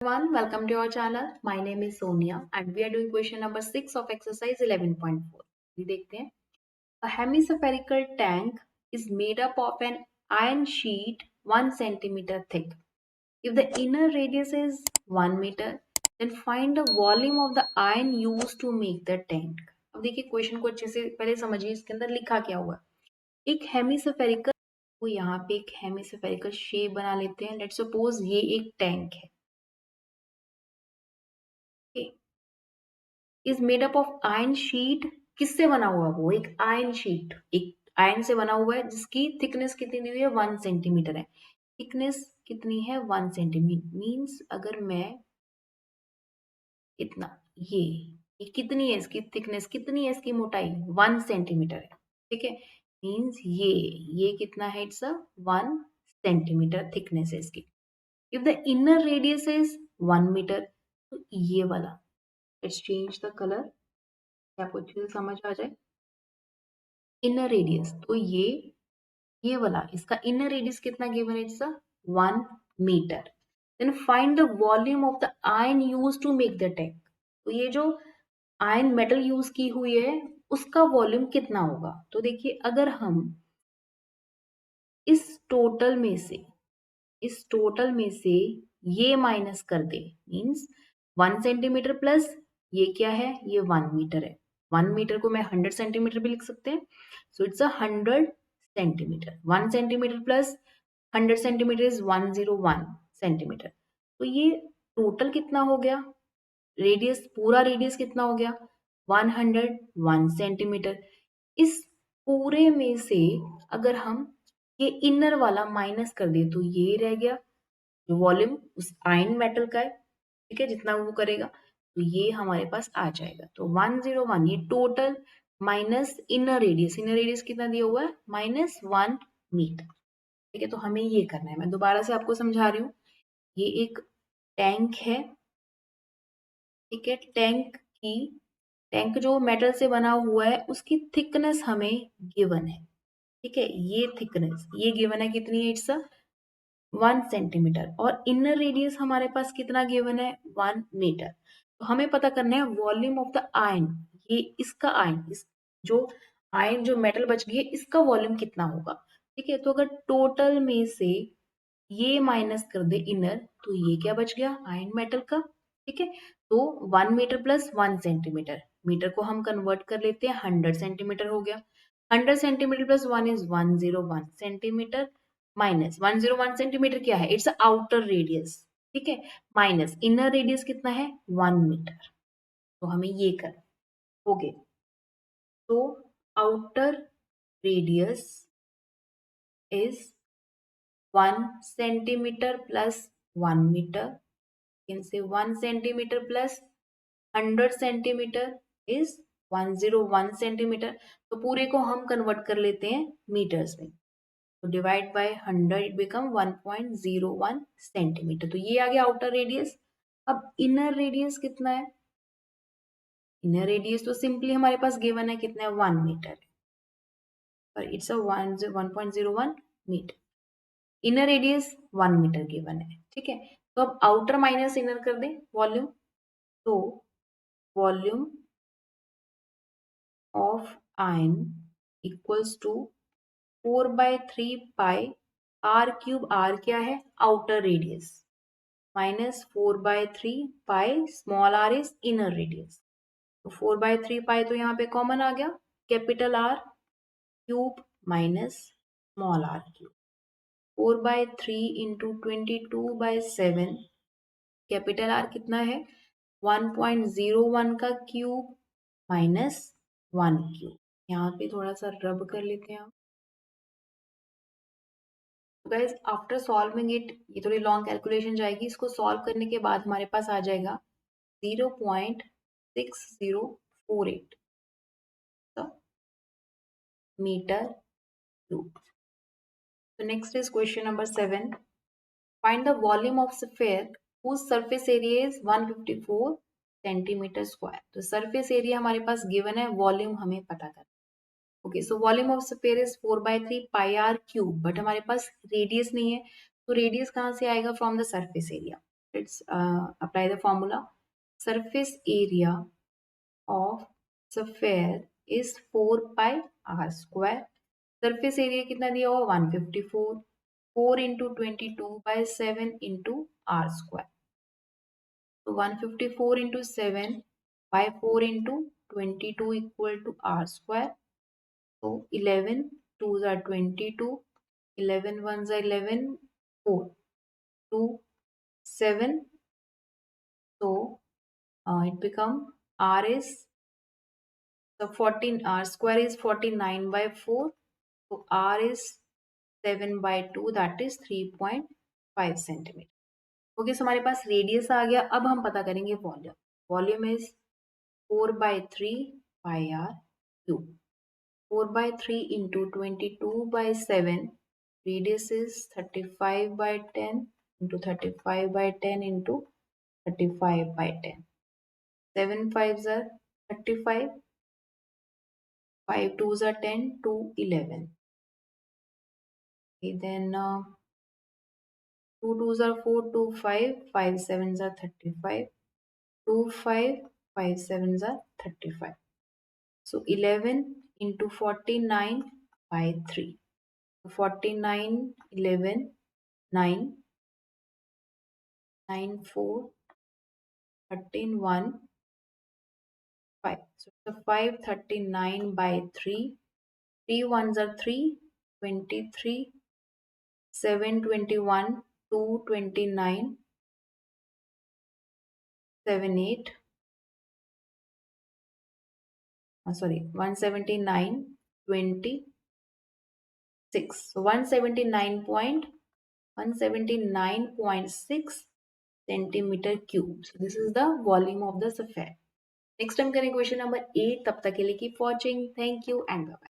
Everyone, welcome to our channel. My name is Sonia and we are doing question number 6 of exercise 11.4. ये देखते हैं. A hemispherical tank is made up of an iron sheet 1 centimeter thick. If the inner radius is 1 meter, then find the volume of the iron used to make the tank. अब देखिए question को अच्छे से पहले समझिए इसके अंदर लिखा क्या हुआ है. एक हेमिस्फेरिकल, वो यहाँ पे एक हेमिस्फेरिकल शेप बना लेते हैं. लेट्स सपोज ये एक टैंक है. Is made up of iron sheet. किससे बना हुआ वो? एक आयरन शीट, एक आयरन से बना हुआ है जिसकी थिकनेस कितनी दी हुई है? 1 सेंटीमीटर है. थिकनेस कितनी है? 1 सेंटीमीटर. मीन्स अगर मैं इतना, ये कितनी है? इसकी थिकनेस कितनी है? इसकी मोटाई 1 सेंटीमीटर है. ठीक है. मीन्स ये कितना है? इट्स 1 सेंटीमीटर थिकनेस है इसकी. If the inner radius is 1 metre, तो ये वाला, लेट्स चेंज द कलर, आपको अच्छे से समझ आ जाए. इनर रेडियस, तो ये वाला, इसका इनर रेडियस कितना गिवन है? It's 1 metre. Then find the volume of the iron use to make the tank. तो ये जो आयन मेटल यूज की हुई है उसका वॉल्यूम कितना होगा? तो देखिए अगर हम इस टोटल में से ये माइनस कर दे, मीन्स 1 सेंटीमीटर प्लस ये क्या है? ये 1 मीटर है. 1 मीटर को मैं 100 सेंटीमीटर भी लिख सकते हैं. So it's 100 centimetre. 1 centimetre plus 100 centimetre is 101 centimetre. तो ये टोटल कितना हो गया? रेडियस, पूरा रेडियस कितना हो गया? 101 सेंटीमीटर. इस पूरे में से अगर हम ये इनर वाला माइनस कर दे तो ये रह गया जो वॉल्यूम उस आयन मेटल का है. ठीक है, जितना वो करेगा तो ये हमारे पास आ जाएगा. तो 101 ये total minus inner radius. Inner radius कितना दिया हुआ है? -1 मीटर. ठीक है, तो हमें ये करना है. मैं दोबारा से आपको समझा रही हूँ. ये एक टैंक है. ठीक है, टैंक जो मेटल से बना हुआ है उसकी थिकनेस हमें गिवन है. ठीक है, ये थिकनेस ये गिवन है कितनी है? It's 1 centimetre. और इनर रेडियस हमारे पास कितना गिवन है? 1 मीटर. तो हमें पता करना है वॉल्यूम ऑफ द आयन. ये इसका आयन, इस जो आयन जो मेटल बच गई है इसका वॉल्यूम कितना होगा? ठीक है, तो अगर टोटल में से ये माइनस कर दे इनर, तो ये क्या बच गया? आयन मेटल का. ठीक है, तो 1 मीटर प्लस 1 सेंटीमीटर, मीटर को हम कन्वर्ट कर लेते हैं, 100 सेंटीमीटर हो गया. 100 centimetre plus 1 is 101 centimetre. Minus 101 centimetre क्या है? It's outer radius. ठीक है, माइनस इनर रेडियस कितना है? 1 मीटर. तो हमें ये कर हो गए. तो outer radius is 1 centimetre plus 1 metre. can say 1 centimetre plus 100 centimetre is 101 centimetre. तो पूरे को हम कन्वर्ट कर लेते हैं मीटर्स में. तो divide by 100 it become 1.01 centimetre. तो ये आ गया आउटर रेडियस. अब इनर रेडियस कितना है? इनर रेडियस तो सिंपली हमारे पास गिवन है कितना है? 1 मीटर. पर it's 1.01 metre. Inner radius 1 metre given है. ठीक है, तो अब आउटर माइनस इनर कर दें वॉल्यूम. तो volume of iron equals to 4/3 pi R cube. R क्या है? Outer radius. Minus 4/3 pi small r is inner radius. तो 4/3 पाई तो यहाँ पे कॉमन आ गया. Capital R cube minus small r cube. 4/3 into 22/7. Capital R कितना है? 1.01 का क्यूब माइनस 1 क्यूब. यहाँ पे थोड़ा सा रब कर लेते हैं. तो गाइज आफ्टर सॉल्विंग इट, ये थोड़ी लॉन्ग कैलकुलेशन जाएगी. इसको सॉल्व करने के बाद हमारे पास आ जाएगा 0.6048 metre cube. So next is question number 7. Find the volume of sphere whose surface area is 154 centimetre square. तो सरफेस एरिया हमारे पास गिवन है, वॉल्यूम हमें पता करना. Okay, so volume of sphere is 4/3 pi R cube. But हमारे पास radius नहीं है, तो रेडियस कहाँ से आएगा? From the surface area. Let's apply the formula. Surface area of sphere is 4 pi r square. Surface area कितना दिया हुआ 154, 4 इंटू 22/7 इंटू आर स्क्वायर. तो 154 into 7 by 4 into 22 equal to r square. So 11 2s are 22, 11 1s are 11, 4, 2, 7. So it become r is the 14, r square is 49/4. So r is 7/2, that is 3.5 centimetre. Okay, so हमारे पास radius आ गया. अब हम पता करेंगे volume. Volume is 4/3 pi R cube. 4/3 into 22/7. Radius is 35/10 into 35/10 into 35/10. 7 5s are 35, 5 2s are 10, 2 11. Okay, then 2 2s are 4, 2 5, 5 7s are 35, 2 5, 5 7s are 35. So 11 into 49 by 3. 49, 11, 9, 9 4, 13 1, 5. So the 539 by 3. 3 ones are 3, 23, 7 21, 2 29, 7 8. Sorry, 179, 26. So 179.6 centimeter cube. So this is the volume of the sphere. Next time करें question number 8. तब तक के लिए keep watching. Thank you and bye.